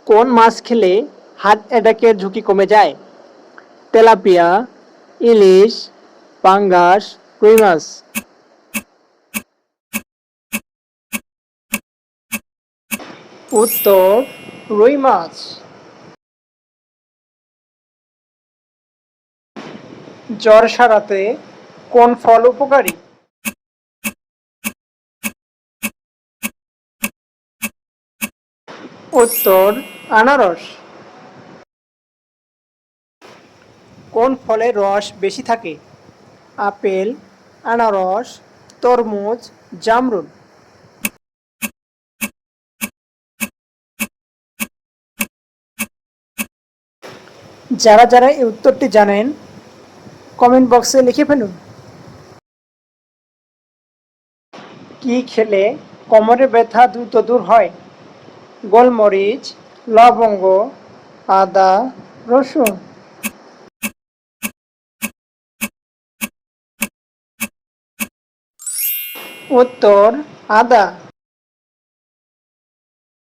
কোন মাছ খেলে হার্ট অ্যাটাকের ঝুঁকি কমে যায়? তেলাপিয়া, ইলিশ, পাঙ্গাস, রুই মাছ। উত্তর রুই মাছ। জ্বর সারাতে কোন ফল উপকারী? উত্তর আনারস। কোন ফলের রস বেশি থাকে? আপেল, আনারস, তরমুজ, জামরুল। যারা যারা এই উত্তরটি জানেন কমেন্ট বক্সে লিখে ফেলুন। কি খেলে কোমরে ব্যথা দ্রুত দূর হয়? গোলমরিচ, লবঙ্গ, আদা, রসুন। উত্তর আদা।